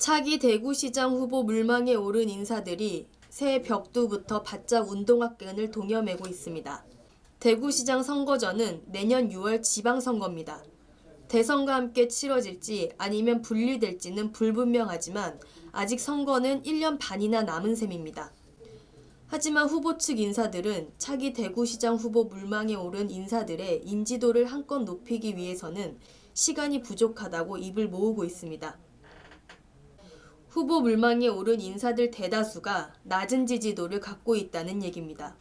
차기 대구시장 후보 물망에 오른 인사들이 새 벽두부터 바짝 운동화끈을 동여매고 있습니다. 대구시장 선거전은 내년 6월 지방선거입니다. 대선과 함께 치러질지 아니면 분리될지는 불분명하지만 아직 선거는 1년 반이나 남은 셈입니다. 하지만 후보 측 인사들은 차기 대구시장 후보 물망에 오른 인사들의 인지도를 한껏 높이기 위해서는 시간이 부족하다고 입을 모으고 있습니다. 후보 물망에 오른 인사들 대다수가 낮은 지지도를 갖고 있다는 얘기입니다.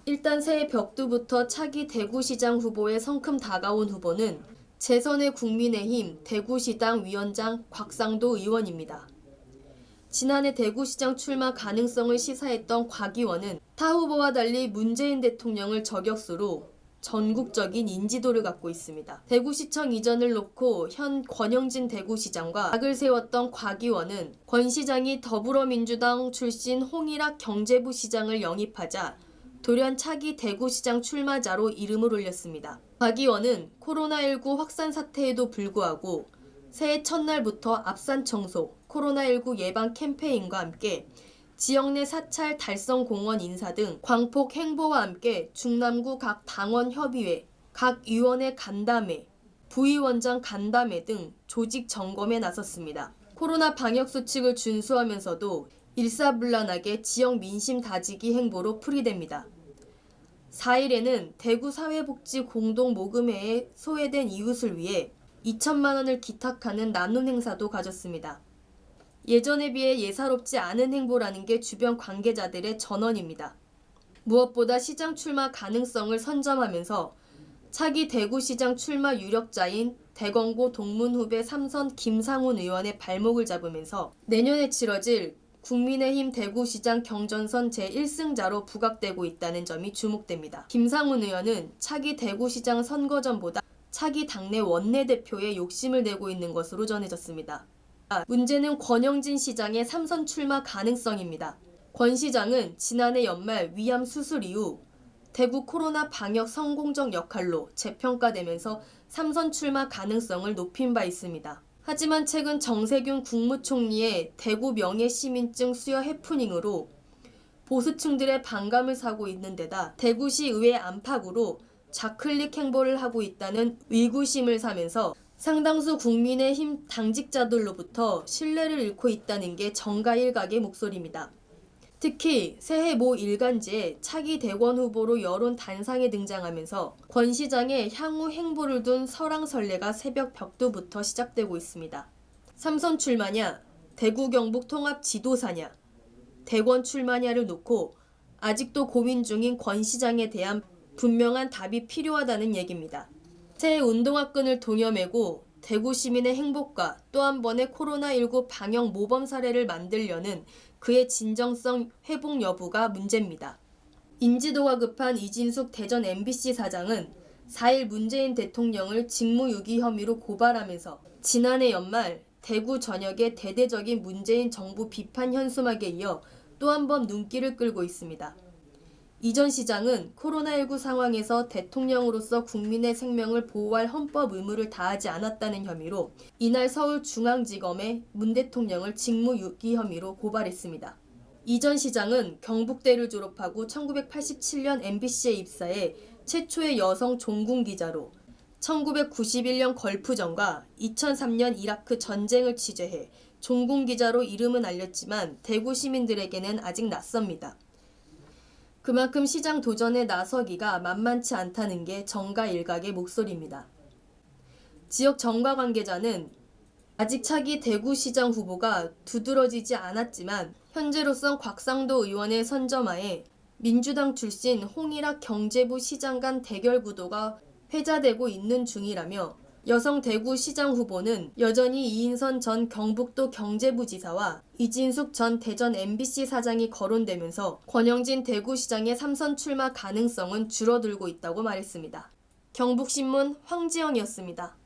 일단 새해 벽두부터 차기 대구시장 후보에 성큼 다가온 후보는 재선의 국민의힘 대구시당 위원장 곽상도 의원입니다. 지난해 대구시장 출마 가능성을 시사했던 곽 의원은 타 후보와 달리 문재인 대통령을 저격수로 전국적인 인지도를 갖고 있습니다. 대구시청 이전을 놓고 현 권영진 대구시장과 각을 세웠던 곽 의원은 권 시장이 더불어민주당 출신 홍일학 경제부 시장을 영입하자 돌연 차기 대구시장 출마자로 이름을 올렸습니다. 곽 의원은 코로나19 확산 사태에도 불구하고 새해 첫날부터 앞산 청소, 코로나19 예방 캠페인과 함께 지역 내 사찰 달성공원 인사 등 광폭 행보와 함께 중남구 각 당원협의회, 각 의원의 간담회, 부위원장 간담회 등 조직 점검에 나섰습니다. 코로나 방역수칙을 준수하면서도 일사불란하게 지역 민심 다지기 행보로 풀이됩니다. 4일에는 대구사회복지공동모금회에 소외된 이웃을 위해 2천만 원을 기탁하는 나눔 행사도 가졌습니다. 예전에 비해 예사롭지 않은 행보라는 게 주변 관계자들의 전언입니다. 무엇보다 시장 출마 가능성을 선점하면서 차기 대구시장 출마 유력자인 대건고 동문후배 3선 김상훈 의원의 발목을 잡으면서 내년에 치러질 국민의힘 대구시장 경전선 제1승자로 부각되고 있다는 점이 주목됩니다. 김상훈 의원은 차기 대구시장 선거전보다 차기 당내 원내대표에 욕심을 내고 있는 것으로 전해졌습니다. 문제는 권영진 시장의 3선 출마 가능성입니다. 권 시장은 지난해 연말 위암 수술 이후 대구 코로나 방역 성공적 역할로 재평가되면서 3선 출마 가능성을 높인 바 있습니다. 하지만 최근 정세균 국무총리의 대구 명예시민증 수여 해프닝으로 보수층들의 반감을 사고 있는 데다 대구시 의회 안팎으로 좌클릭 행보를 하고 있다는 의구심을 사면서 상당수 국민의힘 당직자들로부터 신뢰를 잃고 있다는 게 정가 일각의 목소리입니다. 특히 새해 모 일간지에 차기 대권 후보로 여론 단상에 등장하면서 권 시장의 향후 행보를 둔 설왕설래가 새벽 벽두부터 시작되고 있습니다. 3선 출마냐, 대구 경북 통합 지도사냐, 대권 출마냐를 놓고 아직도 고민 중인 권 시장에 대한 분명한 답이 필요하다는 얘기입니다. 새해 운동화끈을 동여매고 대구 시민의 행복과 또 한 번의 코로나19 방역 모범 사례를 만들려는 그의 진정성 회복 여부가 문제입니다. 인지도가 급한 이진숙 대전 MBC 사장은 4일 문재인 대통령을 직무유기 혐의로 고발하면서 지난해 연말 대구 전역의 대대적인 문재인 정부 비판 현수막에 이어 또 한 번 눈길을 끌고 있습니다. 이 전 시장은 코로나19 상황에서 대통령으로서 국민의 생명을 보호할 헌법 의무를 다하지 않았다는 혐의로 이날 서울중앙지검에 문 대통령을 직무유기 혐의로 고발했습니다. 이 전 시장은 경북대를 졸업하고 1987년 MBC에 입사해 최초의 여성 종군 기자로 1991년 걸프전과 2003년 이라크 전쟁을 취재해 종군 기자로 이름은 알렸지만 대구 시민들에게는 아직 낯섭니다. 그만큼 시장 도전에 나서기가 만만치 않다는 게 정가 일각의 목소리입니다. 지역 정가 관계자는 아직 차기 대구시장 후보가 두드러지지 않았지만 현재로선 곽상도 의원의 선점하에 민주당 출신 홍일학 경제부 시장 간 대결 구도가 회자되고 있는 중이라며 여성 대구시장 후보는 여전히 이인선 전 경북도 경제부지사와 이진숙 전 대전 MBC 사장이 거론되면서 권영진 대구시장의 3선 출마 가능성은 줄어들고 있다고 말했습니다. 경북신문 황지영이었습니다.